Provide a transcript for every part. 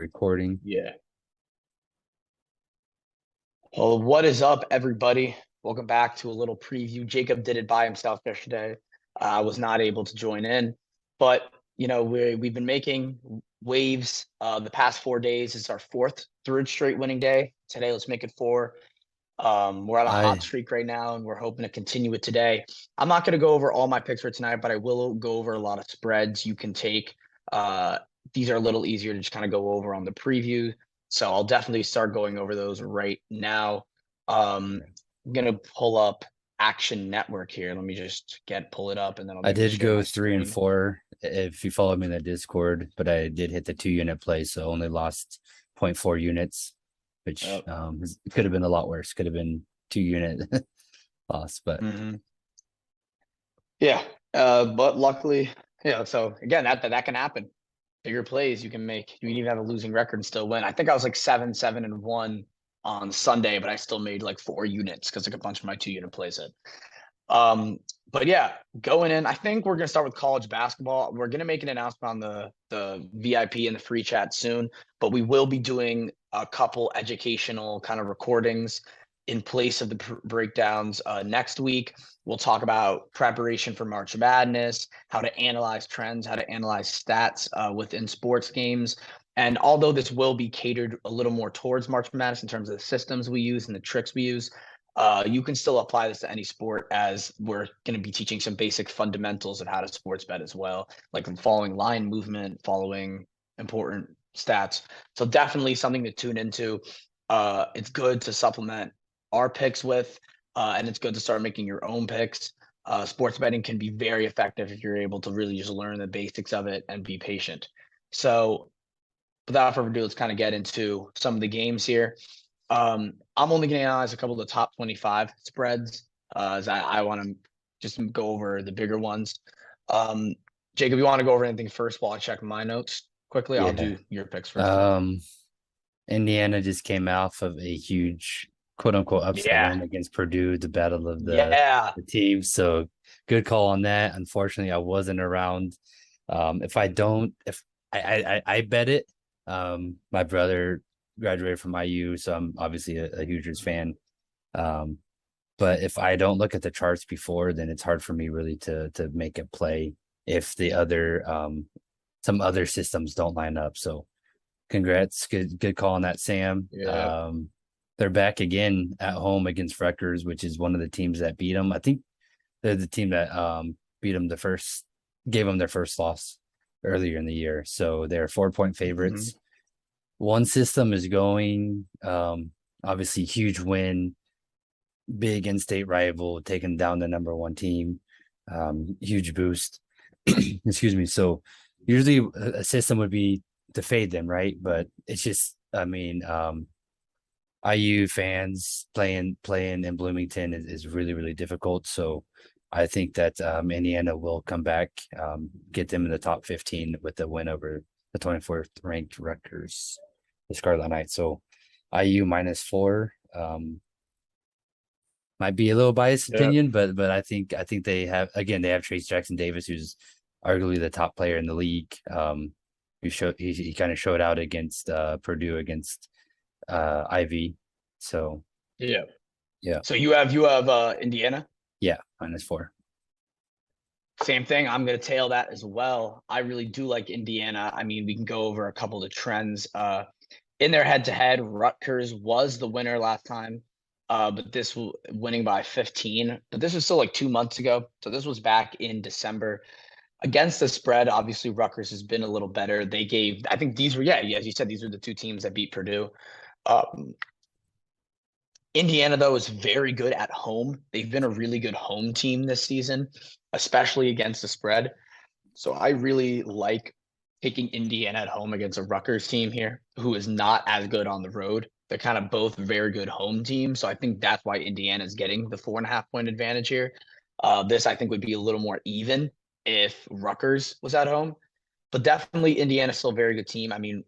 recording. Yeah. Well, what is up, everybody? Welcome back to a little preview. Jacob did it by himself yesterday. I was not able to join in, but we've been making waves. The past 4 days is our third straight winning day. Today, let's make it four. We're on a hot I streak right now, and we're hoping to continue it today. I'm not going to go over all my picks for tonight, but I will go over a lot of spreads you can take. Uh, these are a little easier to just kind of go over on the preview. So I'll definitely start going over those right now. I'm going to pull up Action Network here. Let me just pull it up, and then I'll I be able to did share go my 3 and screen. 4 if you follow me in the Discord, but I did hit the 2 unit play, so only lost zero point 0.4 units, which Yep. could have been a lot worse. Could have been 2 unit loss, but Mm-hmm. Yeah. But luckily, so again, that can happen. Bigger plays you can make. You can even have a losing record and still win. I think I was like 7-1 on Sunday, but I still made like 4 units because like a bunch of my 2 unit plays hit. But yeah, going in, I think we're gonna start with college basketball. We're gonna make an announcement on the VIP and the free chat soon, but we will be doing a couple educational kind of recordings in place of the breakdowns next week. We'll talk about preparation for March Madness, how to analyze trends, how to analyze stats within sports games. And although this will be catered a little more towards March Madness in terms of the systems we use and the tricks we use, you can still apply this to any sport, as we're going to be teaching some basic fundamentals of how to sports bet as well, like following line movement, following important stats. So definitely something to tune into. It's good to supplement our picks with, and it's good to start making your own picks. Sports betting can be very effective if you're able to really just learn the basics of it and be patient. So without further ado, let's kind of get into some of the games here. I'm only going to analyze a couple of the top 25 spreads, as I want to just go over the bigger ones. Jacob, you want to go over anything first while I check my notes quickly? I'll yeah. do your picks first. Um, Indiana just came off of a huge quote unquote upset Yeah. win against Purdue, the battle of Yeah. the teams. So good call on that. Unfortunately, I wasn't around. If I don't, if I bet it. My brother graduated from IU, so I'm obviously a Hoosiers fan. Um, but if I don't look at the charts before, then it's hard for me really to make a play if the other some other systems don't line up. So congrats, good call on that, Sam. Yeah. They're back again at home against Rutgers, which is one of the teams that beat them. I think they're the team that beat them gave them their first loss earlier in the year. So they're 4-point Mm-hmm. favorites. One system is going, obviously huge win, big in-state rival, taking down the number one team, huge boost. Excuse me. So usually a system would be to fade them, right? But it's just, I mean, IU fans playing in Bloomington is really really difficult. So I think that Indiana will come back, get them in the top 15 with the win over the 24th ranked Rutgers, the Scarlet Knights. So IU -4. Might be a little biased Yeah. opinion, but I think they have Trace Jackson Davis, who's arguably the top player in the league. He kind of showed out against Purdue against Ivy. So Yeah. yeah, So you have Indiana. yeah, -4. Same thing. I'm going to tail that as well. I really do like Indiana. I mean, we can go over a couple of the trends. In their head-to-head, Rutgers was the winner last time, but winning by 15. But this was still like 2 months ago, so this was back in December. Against the spread, obviously Rutgers has been a little better. I think these were, yeah, as you said, these were the two teams that beat Purdue. Um, Indiana, though, is very good at home. They've been a really good home team this season, especially against the spread. So I really like taking Indiana at home against a Rutgers team here, who is not as good on the road. They're kind of both very good home teams. So I think that's why Indiana is getting the 4.5 point advantage here. This, I think, would be a little more even if Rutgers was at home. But definitely Indiana's still a very good team. I mean,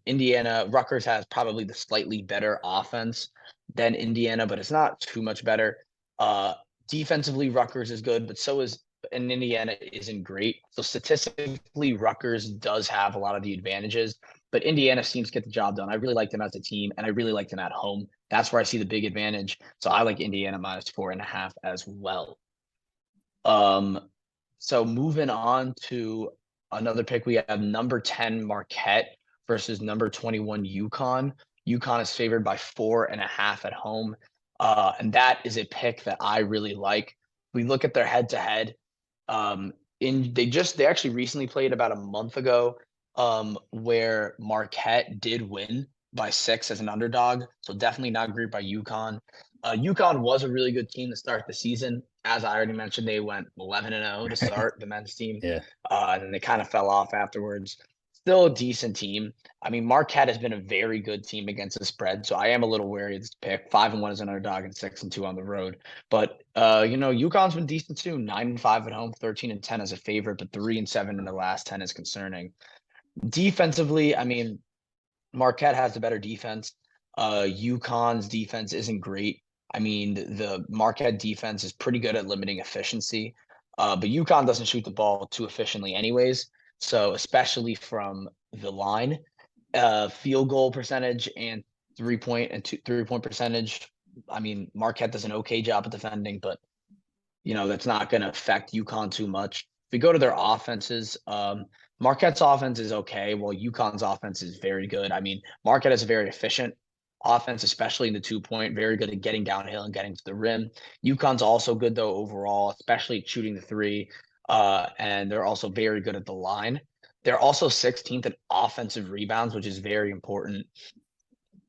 Rutgers has probably the slightly better offense than Indiana, but it's not too much better. Defensively, Rutgers is good, but and Indiana isn't great. So statistically, Rutgers does have a lot of the advantages, but Indiana seems to get the job done. I really like them as a team, and I really like them at home. That's where I see the big advantage. So I like Indiana -4.5 as well. Um, so moving on to another pick, we have number 10 Marquette versus number 21 UConn. UConn is favored by 4.5 at home. And that is a pick that I really like. We look at their head to head. They actually recently played about a month ago, where Marquette did win by 6 as an underdog. So definitely not great by UConn. UConn was a really good team to start the season. As I already mentioned, they went 11-0 to start the men's team, Yeah. and then they kind of fell off afterwards. Still a decent team. I mean, Marquette has been a very good team against the spread, so I am a little wary of this pick. 5-1 as an underdog and 6-2 on the road. But UConn's been decent too. 9-5 at home, 13-10 as a favorite, but 3-7 in the last 10 is concerning. Defensively, I mean, Marquette has the better defense. UConn's defense isn't great. I mean, the Marquette defense is pretty good at limiting efficiency, but UConn doesn't shoot the ball too efficiently, anyways. So, especially from the line, field goal percentage and 3-point percentage. I mean, Marquette does an okay job at defending, but that's not going to affect UConn too much. If we go to their offenses, Marquette's offense is okay, while UConn's offense is very good. I mean, Marquette is a very efficient offense, especially in the 2-point, very good at getting downhill and getting to the rim. UConn's also good, though, overall, especially shooting the three, and they're also very good at the line. They're also 16th in offensive rebounds, which is very important.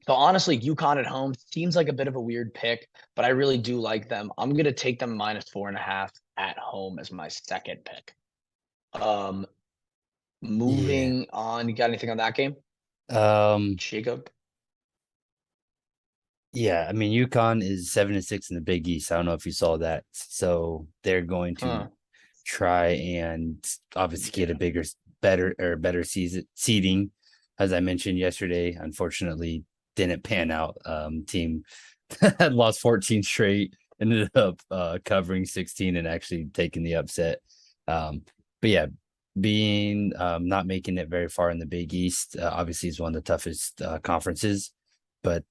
So honestly, UConn at home seems like a bit of a weird pick, but I really do like them. I'm gonna take them -4.5 at home as my second pick. Um, Yeah. moving on, you got anything on that game, Um, Jacob? yeah, I mean UConn is 7-6 in the Big East. I don't know if you saw that. So they're going to Huh? try and obviously get a Yeah. better seeding. As I mentioned yesterday, unfortunately didn't pan out. Team had lost 14 straight, ended up covering 16 and actually taking the upset. But yeah, being not making it very far in the Big East, obviously is one of the toughest conferences, but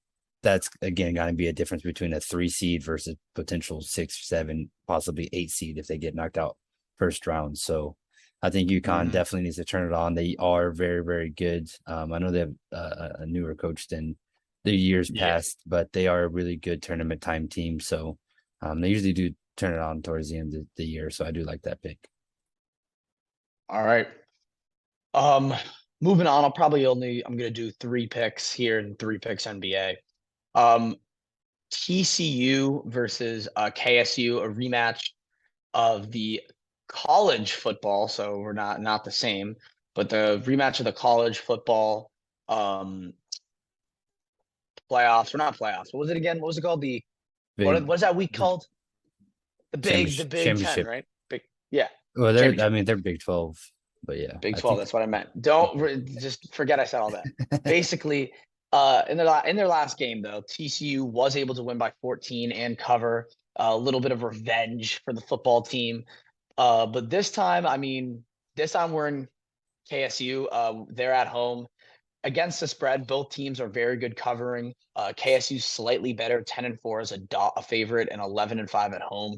that's again going to be a difference between a 3 seed versus potential 6, 7, possibly 8 seed if they get knocked out first round. So I think UConn Mhm. definitely needs to turn it on. They are very, very good. I know they have a newer coach than the years Yeah. past, but they are a really good tournament time team. So they usually do turn it on towards the end of the year. So I do like that pick. All right. Um, moving on, I'm gonna do 3 picks here and 3 picks NBA. Um, TCU versus KSU, a rematch of the college football. So we're not the same, but the rematch of the college football um playoffs. We're not playoffs. What was it again? What was it called? Big What is that week called? The Big Ten, championship. right? Yeah, Well, I championship. mean, they're Big 12, but yeah, Big I 12, think that's what I meant. Just forget I said all that. Basically, in their last game though, TCU was able to win by 14 and cover, a little bit of revenge for the football team. But this time, I mean, this time we're in KSU. They're at home against the spread. Both teams are very good covering. KSU slightly better, 10-4 as a favorite, and 11-5 at home.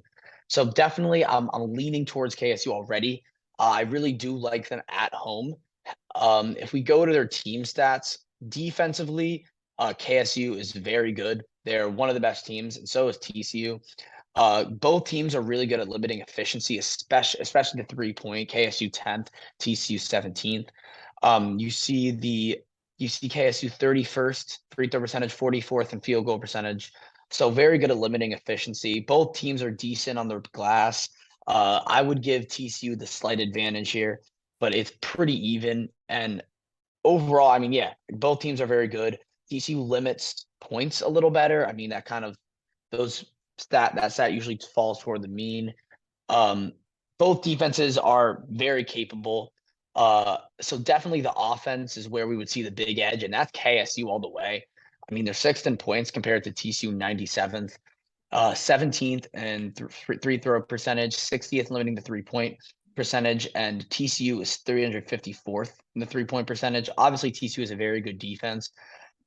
So definitely, I'm leaning towards KSU already. I really do like them at home. If we go to their team stats, defensively, KSU is very good. They're one of the best teams, and so is TCU. Both teams are really good at limiting efficiency, especially the 3-point. KSU 10th, TCU 17th. You see KSU 31st free throw percentage, 44th in field goal percentage. So very good at limiting efficiency. Both teams are decent on their glass. I would give TCU the slight advantage here, but it's pretty even. And overall, I mean, yeah, both teams are very good. TCU limits points a little better. I mean, those that stat usually falls toward the mean. Um, Both defenses are very capable. So definitely the offense is where we would see the big edge, and that's KSU all the way. I mean, they're sixth in points compared to TCU 97th, 17th and free throw percentage, 60th limiting the 3-point. percentage, and TCU is 354th in the 3-point percentage. Obviously, TCU is a very good defense.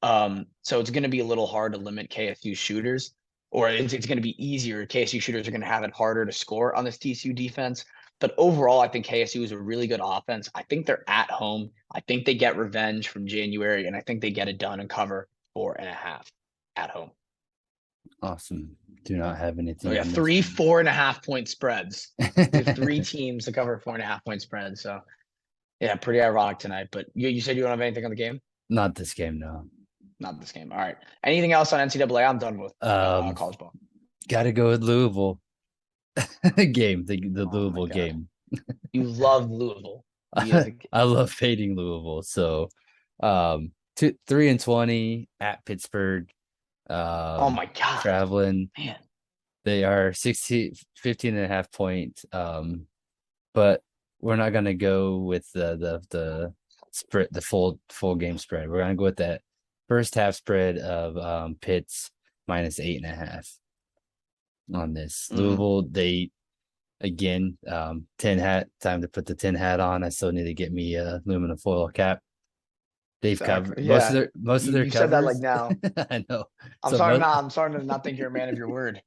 So it's going to be a little hard to limit KSU shooters, or it's going to be easier. KSU shooters are going to have it harder to score on this TCU defense. But overall, I think KSU is a really good offense. I think they're at home. I think they get revenge from January, and I think they get it done and cover 4.5 at home. Awesome. Do not have So anything yeah, on this three one. 4.5 point spreads. We have three teams to cover 4.5 point spreads. So yeah, pretty ironic tonight. But you said you don't have anything on the game? Not this game, no. Not this game. All right. Anything else on NCAA? I'm done with Um, college ball. Gotta go with Louisville game, the Oh my Louisville God. game. You love Louisville. You, I love fading Louisville. So 3-20 at Pittsburgh. oh my God, Traveling. man. They are 15.5 point. But we're not gonna go with the spread, the full game spread. We're gonna go with that first half spread of Pitts -8.5 on this. Mm, Louisville, they again, 10 hat, time to put the 10 hat on. I still need to get me a aluminum foil cap. They've covered exactly. Yeah. most of their You said that like covers. now. I know. I'm So sorry. Nah, I'm starting to not think you're a man of your word.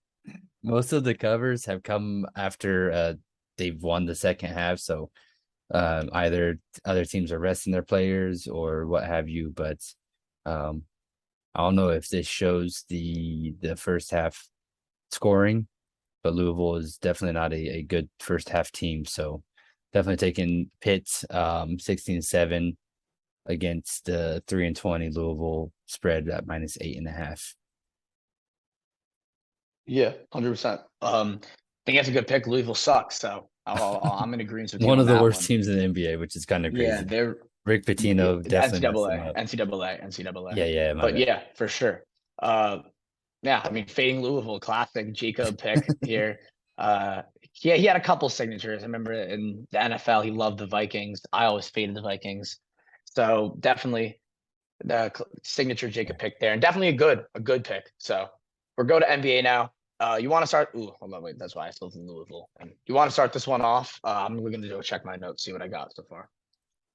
most of the covers have come after they've won the second half. So either other teams are resting their players or what have you. But um, I don't know if this shows the first half scoring, but Louisville is definitely not a good first half team. So definitely taking Pitt 16-7 against the 3-20 Louisville spread at -8.5. Yeah, 100%. I think that's a good pick. Louisville sucks, so I'm in agreement with you One on of the that worst one. teams in the NBA, which is kind of Yeah, crazy. they're Rick Pitino the definitely messed them NCAA, up. NCAA, NCAA. Yeah, yeah, my But bad. yeah, for sure. Uh, yeah, I mean, fading Louisville, classic Jacob pick here. Yeah, he had a couple signatures. I remember in the NFL, he loved the Vikings. I always faded the Vikings, so definitely the signature Jacob pick there, and definitely a good pick. So we're go to NBA now. You want to start? Ooh, hold on, wait. That's why I still in Louisville. And you want to start this one off? I'm going to go check my notes, see what I got so far.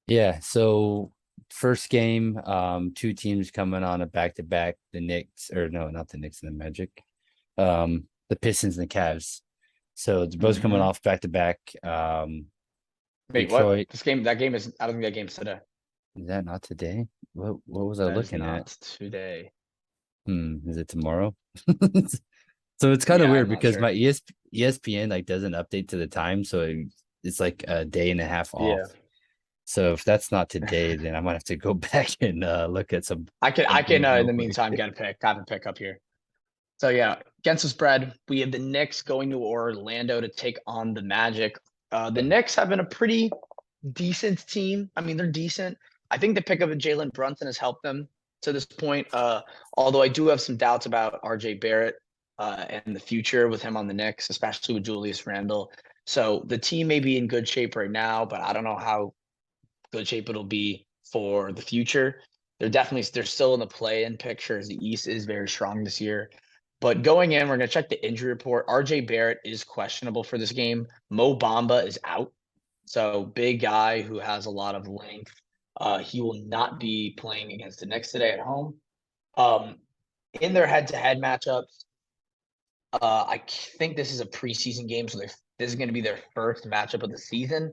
Yeah, so first game, two teams coming on a back-to-back, the Knicks, or no, not the Knicks and the Magic. The Pistons and the Cavs. So they're both coming Hmm. off back-to-back. Wait, what? Detroit, That game is. I don't think that game's today. is that not today? What was I That is looking at? not today. Is it tomorrow? So it's kind of Yeah, weird I'm not because sure. my ESPN like doesn't update to the time, so it's like a day and a half off. Yeah, So if that's not today, then I might have to go back and look at I some can. games In real the quick. meantime, get a pick. Have a pick up here. So yeah, against the spread, we have the Knicks going to Orlando to take on the Magic. The Knicks have been a pretty decent team. I mean, they're decent. I think the pickup of Jalen Brunson has helped them to this point. Although I do have some doubts about RJ Barrett and the future with him on the Knicks, especially with Julius Randle. So the team may be in good shape right now, but I don't know how good shape it'll be for the future. They're still in the play-in picture as the East is very strong this year. But going in, we're going to check the injury report. RJ Barrett is questionable for this game. Mo Bamba is out. So big guy who has a lot of length. He will not be playing against the Knicks today at home. Um, in their head-to-head matchups, I think this is a preseason game, so this is going to be their first matchup of the season.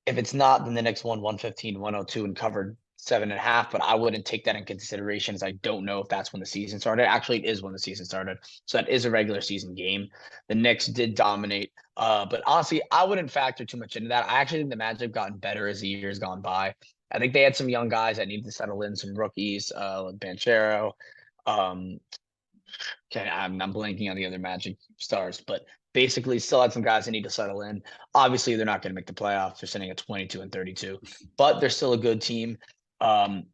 If it's not, then the next one, 115, 102, and covered 7.5. But I wouldn't take that in consideration as I don't know if that's when the season started. Actually, it is when the season started. So that is a regular season game. The Knicks did dominate. But honestly, I wouldn't factor too much into that. I actually think the Magic have gotten better as the years gone by. I think they had some young guys that needed to settle in, some rookies, like Banchero. Um, Okay, I'm blanking on the other Magic stars, but basically still had some guys that need to settle in. Obviously, they're not going to make the playoffs. They're sitting at 22 and 32, but they're still a good team, um,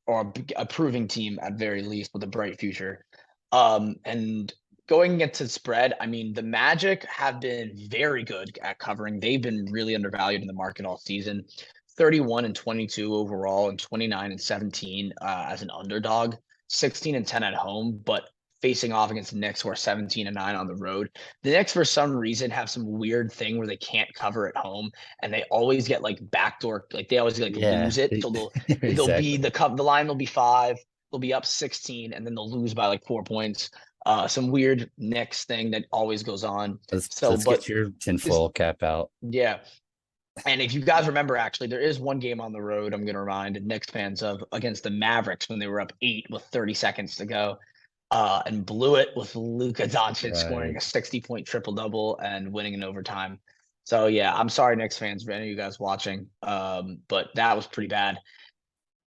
or a proving team at very least with a bright future. And going into spread, I mean, the Magic have been very good at covering. They've been really undervalued in the market all season. 31 and 22 overall, and 29 and 17 as an underdog. 16 and 10 at home, but facing off against the Knicks, who are 17-9 on the road. The Knicks, for some reason, have some weird thing where they can't cover at home, and they always get like backdoor, like they always like Yeah, lose it. So they'll be exactly. the line will be 5, they'll be up 16, and then they'll lose by like 4 points. Some weird Knicks thing that always goes on. So, Let's but get your this, tinfoil cap out. yeah. And if you guys remember, actually, there is one game on the road I'm going to remind Knicks fans of against the Mavericks when they were up 8 with 30 seconds to go, and blew it with Luka Doncic scoring Right. a 60-point triple double and winning in overtime. So yeah, I'm sorry, Knicks fans, for any of you guys watching, but that was pretty bad.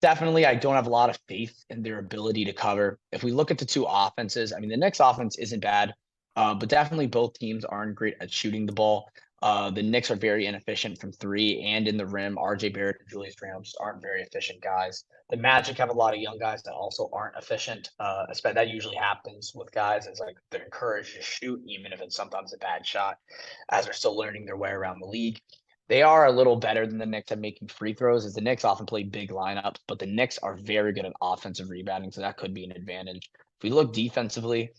Definitely, I don't have a lot of faith in their ability to cover. If we look at the two offenses, I mean, the Knicks offense isn't bad, but definitely both teams aren't great at shooting the ball. The Knicks are very inefficient from three and in the rim. RJ Barrett and Julius Randle just aren't very efficient guys. The Magic have a lot of young guys that also aren't efficient. That usually happens with guys as like they're encouraged to shoot, even if it's sometimes a bad shot, as they're still learning their way around the league. They are a little better than the Knicks at making free throws, as the Knicks often play big lineups, but the Knicks are very good at offensive rebounding, so that could be an advantage. If we look defensively,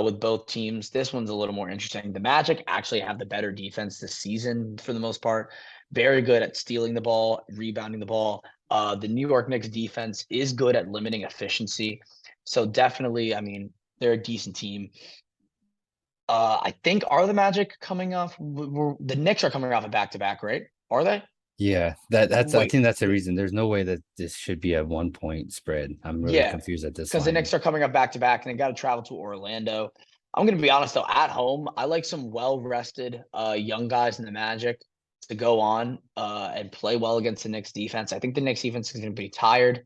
with both teams, this one's a little more interesting. The Magic actually have the better defense this season for the most part. Very good at stealing the ball, rebounding the ball. The New York Knicks defense is good at limiting efficiency. So definitely, I mean, they're a decent team. I think are the Magic coming off? The Knicks are coming off a back to back, right? Are they? Yeah, that's I Wait, think that's the reason. There's no way that this should be a 1 point spread. I'm really yeah, confused at this because the line. Knicks are coming up back to back, and they got to travel to Orlando. I'm going to be honest though, at home, I like some well rested young guys in the Magic to go on and play well against the Knicks defense. I think the Knicks defense is going to be tired.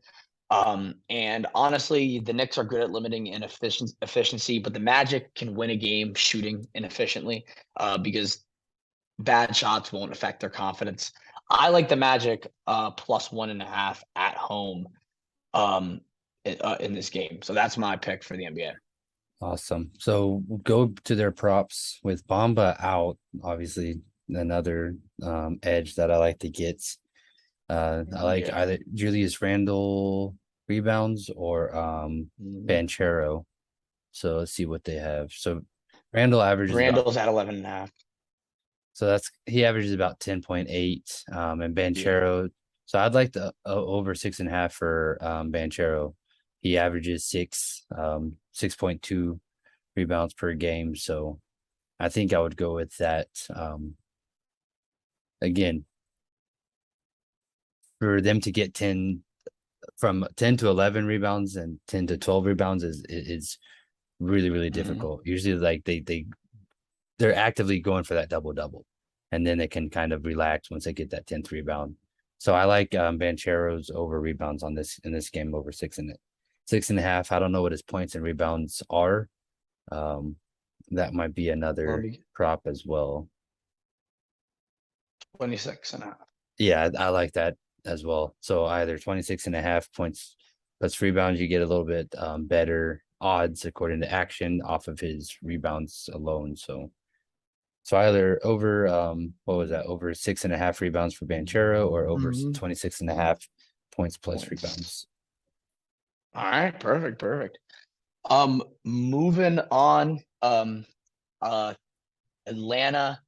And honestly, the Knicks are good at limiting efficiency, but the Magic can win a game shooting inefficiently because bad shots won't affect their confidence. I like the Magic plus 1.5 at home in this game. So that's my pick for the NBA. Awesome. So we'll go to their props with Bamba out, obviously another edge that I like to get. I like Yeah. either Julius Randle rebounds or Banchero. So let's see what they have. So Randall averages about Randall's at 11.5. so that's he averages about 10.8 and Yeah. Banchero. So I'd like the over 6.5 for Banchero. He averages 6.2 rebounds per game. So I think I would go with that. Again, for them to get 10 from 10 to 11 rebounds and 10 to 12 rebounds is really, really Mhm. difficult. Usually like they're actively going for that double double. And then they can kind of relax once they get that 10th rebound. So I like Banchero's over rebounds on this in this game over 6.5. I don't know what his points and rebounds are. Um, that might be Let another me prop as well. 26.5. Yeah, I like that as well. So either 26.5 points plus rebounds, you get a little bit better odds according to action off of his rebounds alone. So either over what was that, over 6.5 rebounds for Banchero or over Mhm. 26.5 points plus Points. rebounds. All right, perfect, perfect. Moving on. Uh, Atlanta.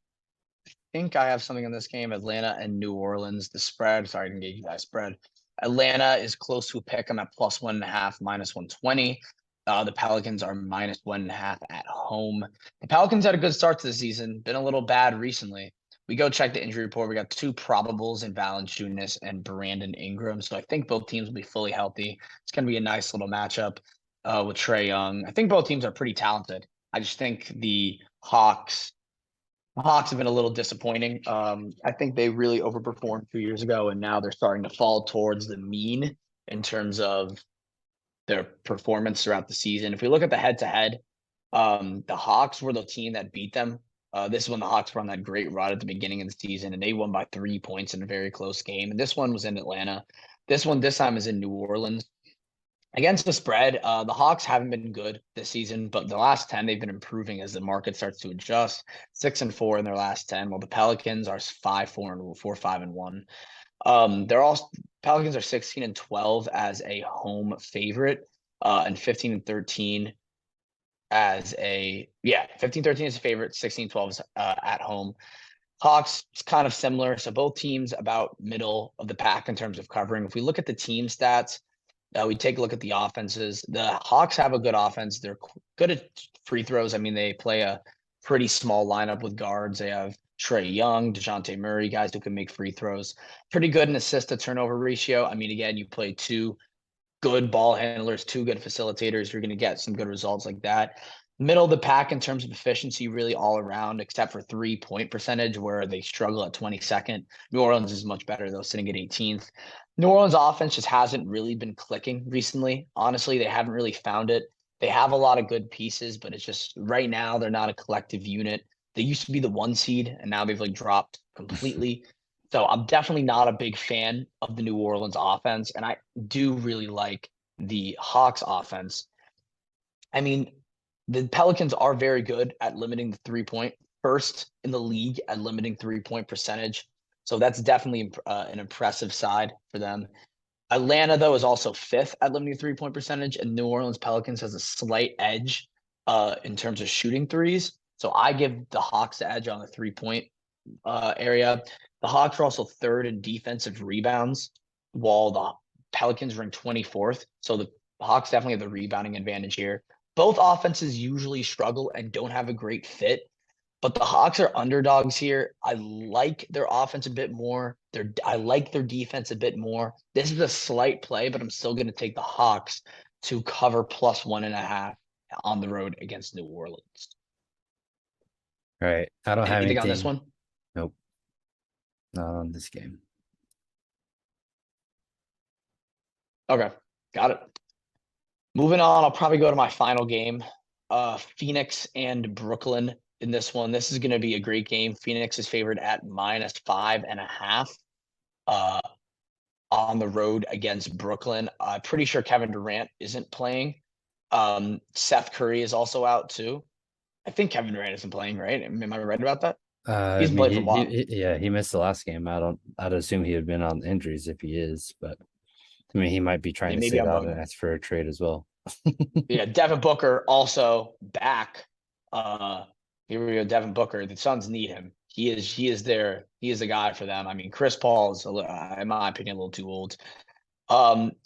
I think I have something in this game. Atlanta and New Orleans. The spread. Sorry, I didn't get you guys spread. Atlanta is close to a pick. I'm at plus 1.5, minus 120. The Pelicans are minus 1.5 at home. The Pelicans had a good start to the season. Been a little bad recently. We go check the injury report. We got two probables in Valanciunas and Brandon Ingram. So I think both teams will be fully healthy. It's going to be a nice little matchup with Trae Young. I think both teams are pretty talented. I just think the Hawks have been a little disappointing. I think they really overperformed 2 years ago, and now they're starting to fall towards the mean in terms of their performance throughout the season. If we look at the head-to-head, the Hawks were the team that beat them. This is when the Hawks were on that great run at the beginning of the season, and they won by 3 points in a very close game. And this one was in Atlanta. This time is in New Orleans. Against the spread, the Hawks haven't been good this season, but the last 10 they've been improving as the market starts to adjust. 6-4 in their last 10, while the Pelicans are 5-4 and 4-5-1. They're all Pelicans are 16-12 as a home favorite, and 15-13 as 15-13 is a favorite, 16-12 is at home. Hawks is kind of similar. So both teams about middle of the pack in terms of covering. If we look at the team stats, we take a look at the offenses. The Hawks have a good offense. They're good at free throws. I mean, they play a pretty small lineup with guards. They have Trae Young, DeJounte Murray, guys who can make free throws. Pretty good in assist to turnover ratio. I mean, again, you play two good ball handlers, two good facilitators, you're going to get some good results like that. Middle of the pack in terms of efficiency, really all around, except for 3-point percentage, where they struggle at 22nd. New Orleans is much better, though, sitting at 18th. New Orleans offense just hasn't really been clicking recently. Honestly, they haven't really found it. They have a lot of good pieces, but it's just right now they're not a collective unit. They used to be the 1 seed, and now they've like dropped completely. So I'm definitely not a big fan of the New Orleans offense, and I do really like the Hawks offense. I mean, the Pelicans are very good at limiting the 3-point, first in the league at limiting 3-point percentage. So that's definitely an impressive side for them. Atlanta, though, is also 5th at limiting 3-point percentage, and New Orleans Pelicans has a slight edge in terms of shooting threes. So I give the Hawks the edge on the 3-point area. The Hawks are also 3rd in defensive rebounds, while the Pelicans rank 24th. So the Hawks definitely have the rebounding advantage here. Both offenses usually struggle and don't have a great fit, but the Hawks are underdogs here. I like their offense a bit more. I like their defense a bit more. This is a slight play, but I'm still going to take the Hawks to cover +1.5 on the road against New Orleans. All right. I don't have Anything on this anything. one? Nope. Not on this game. Okay, got it. Moving on, I'll probably go to my final game. Phoenix and Brooklyn in this one. This is going to be a great game. Phoenix is favored at -5.5 on the road against Brooklyn. I'm pretty sure Kevin Durant isn't playing. Seth Curry is also out too. I think Kevin Durant isn't playing, right? Am I right about that? I He's mean, played for a while. yeah, he missed the last game. I'd assume he had been on injuries if he is, but I mean, he might be trying to Maybe sit I'm out bugging. and ask for a trade as well. Yeah, Devin Booker also back. Here we go, Devin Booker. The Suns need him. He is the guy for them. I mean, Chris Paul is, in my opinion, a little too old.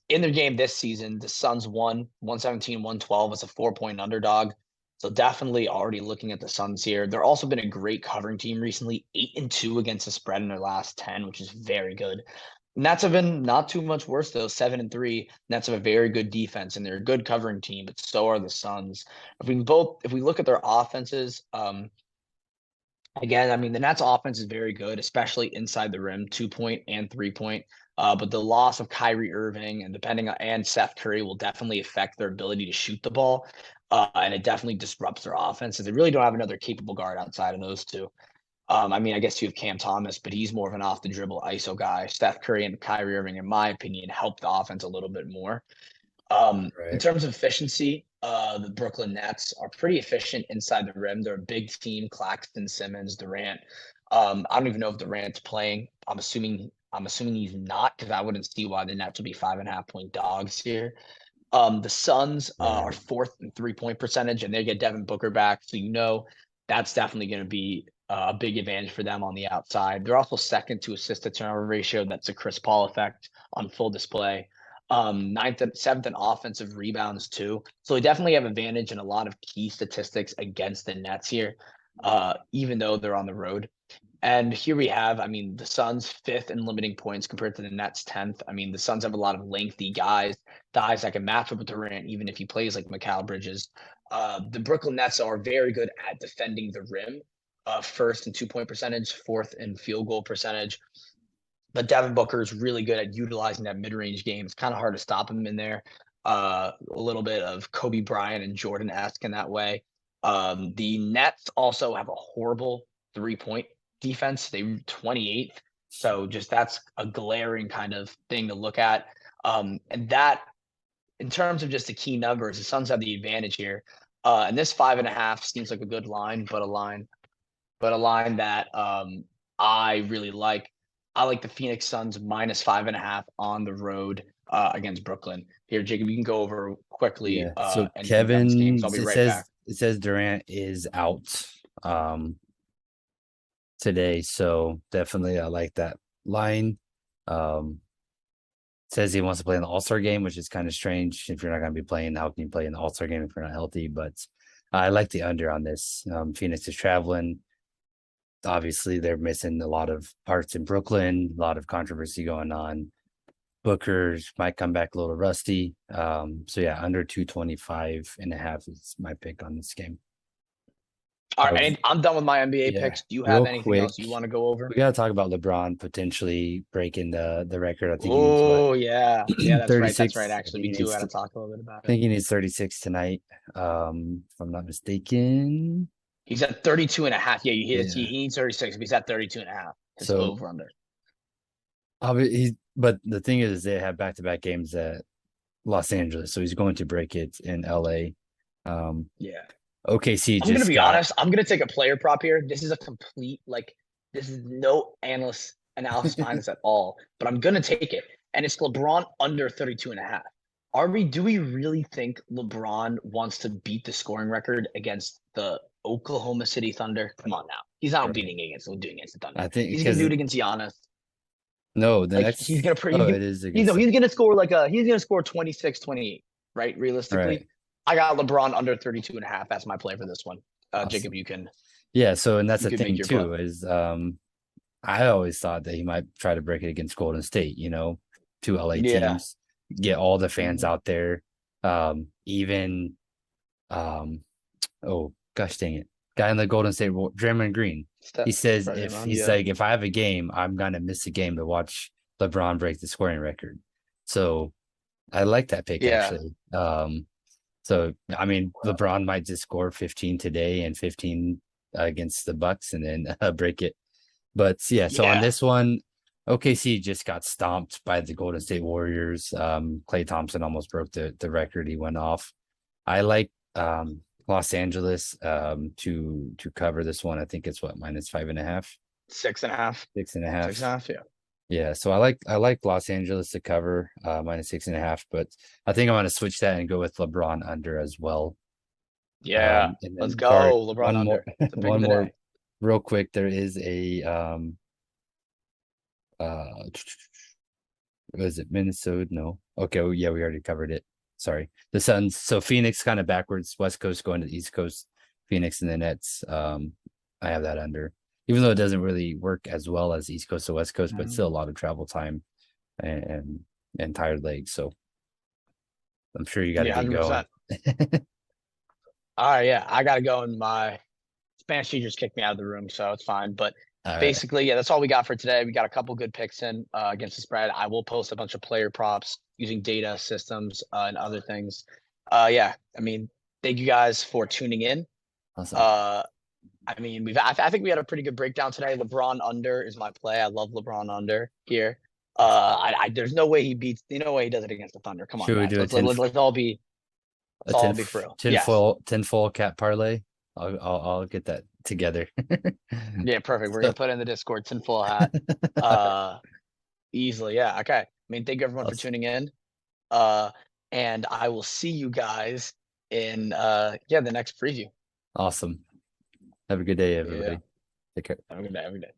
In their game this season, the Suns won 117-112 as a 4-point underdog. So definitely already looking at the Suns here. They're also been a great covering team recently, 8-2 against the spread in their last 10, which is very good. Nets have been not too much worse though, 7-3. Nets have a very good defense and they're a good covering team, but so are the Suns. If we look at their offenses, again, I mean the Nets offense is very good, especially inside the rim, 2-point and 3-point. But the loss of Kyrie Irving and Seth Curry will definitely affect their ability to shoot the ball. And it definitely disrupts their offense. They really don't have another capable guard outside of those two. I mean, I guess you have Cam Thomas, but he's more of an off the dribble ISO guy. Steph Curry and Kyrie Irving, in my opinion, help the offense a little bit more. In Right. terms of efficiency, the Brooklyn Nets are pretty efficient inside the rim. They're a big team: Claxton, Simmons, Durant. I don't even know if Durant's playing. I'm assuming he's not, because I wouldn't see why the Nets would be 5.5-point dogs here. The Suns are Right. 4th in 3-point percentage, and they get Devin Booker back, so that's definitely going to be a big advantage for them on the outside. They're also 2nd to assist to turnover ratio. That's a Chris Paul effect on full display. 9th and 7th in offensive rebounds too. So they definitely have advantage in a lot of key statistics against the Nets here, even though they're on the road. And here we have, I mean, the Suns 5th in limiting points compared to the Nets 10th. I mean, the Suns have a lot of lengthy guys that can match up with Durant, even if he plays like Mikal Bridges. The Brooklyn Nets are very good at defending the rim, 1st in 2-point percentage, 4th in field goal percentage. But Devin Booker is really good at utilizing that mid-range game. It's kind of hard to stop him in there. A little bit of Kobe Bryant and Jordan-esque in that way. The Nets also have a horrible 3-point defense. They 28th. So just that's a glaring kind of thing to look at. And that, in terms of just the key numbers, the Suns have the advantage here. And this 5.5 seems like a good line, but a line that I really like. I like the Phoenix Suns -5.5 on the road against Brooklyn. Here, Jacob, you can go over quickly Yeah. So anything on this game. Kevin, So I'll be it right says back. it says Durant is out today, so definitely I like that line. Um, says he wants to play in the All-Star game, which is kind of strange. If you're not going to be playing, how can you play in the All-Star game if you're not healthy? But I like the under on this. Phoenix is traveling. Obviously, they're missing a lot of parts in Brooklyn, a lot of controversy going on. Booker might come back a little rusty. So yeah, under 225.5 is my pick on this game. All Uh, right, I'm done with my NBA yeah, picks. Do you have real anything quick, else you want to go over? we gotta talk about LeBron potentially breaking the record. I think he needs what Oh yeah, yeah, that's right. That's right. 36. I Actually, think we he do needs got to talk a little bit about I it. think he needs 36 tonight. If I'm not mistaken. He's at 32 and a half. Yeah, he Yeah. needs 36, but he's at 32 and a half. His So over under. but the thing is they have back-to-back games at Los Angeles, so he's going to break it in LA. Yeah. OKC I'm gonna just be got honest. I'm gonna take a player prop here. This is a complete like this is no analysis behind this at all. But I'm gonna take it. And it's LeBron under 32 and a half. Do we really think LeBron wants to beat the scoring record against the Oklahoma City Thunder? Come on now. He's not right. doing against the Thunder. I think He's gonna because do it against Giannis. no, the Like he's next gonna oh, he's gonna it is he's no against he's gonna score he's gonna score 26, 28, right? Realistically. right. I got LeBron under 32 and a half. That's my play for this one. Jacob, Awesome. you can Yeah, so and that's the make thing your play. too, is I always thought that he might try to break it against Golden State, two LA Yeah. teams, get all the fans Mhm. out there. Even oh gosh dang it. Guy in the Golden State, Draymond Green. He says if Draymond, he's yeah. like, if I have a game, I'm gonna miss a game to watch LeBron break the scoring record. So I like that pick Yeah. actually. So I mean, LeBron might just score 15 today and 15 against the Bucks and then break it. But yeah, so on Yeah. this one, OKC just got stomped by the Golden State Warriors. Klay Thompson almost broke the record. He went off. I like Los Angeles to cover this one. I think it's what -5.5, 6.5. 6.5. 6.5. Yeah. Yeah, so I like Los Angeles to cover -6.5, but I think I'm gonna switch that and go with LeBron under as well. Yeah. And Let's then sorry, go. LeBron one more under. It's a pick of one the more day. real quick. There is a was it Minnesota? No. Okay, well, yeah, we already covered it. Sorry. The Suns. So Phoenix kind of backwards, West Coast going to the East Coast, Phoenix and the Nets. I have that under. Even though it doesn't really work as well as East Coast to West Coast, but Mhm. still a lot of travel time and tired legs. So I'm sure you got to Yeah, get going. 100%. All right, yeah. I gotta go, and my Spanish teachers kicked me out of the room, so it's fine. But All right. basically, yeah, that's all we got for today. We got a couple good picks in against the spread. I will post a bunch of player props using data systems and other things. Yeah, I mean, thank you guys for tuning in. Awesome. Uh, I mean, I think we had a pretty good breakdown today. LeBron under is my play. I love LeBron under here. There's no way he beats. No way he does it against the Thunder. Come on, Should we guys. do a Let's all be. a Let's all be for real. Yes. tinfoil cap parlay? I'll get that together. Yeah. Perfect. We're So, gonna put in the Discord tinfoil hat. Uh, easily. Yeah. Okay. I mean, thank you everyone for tuning in. Uh, and I will see you guys in the next preview. awesome. Have a good day, Yeah. everybody. Take care. Have a good day. Every day.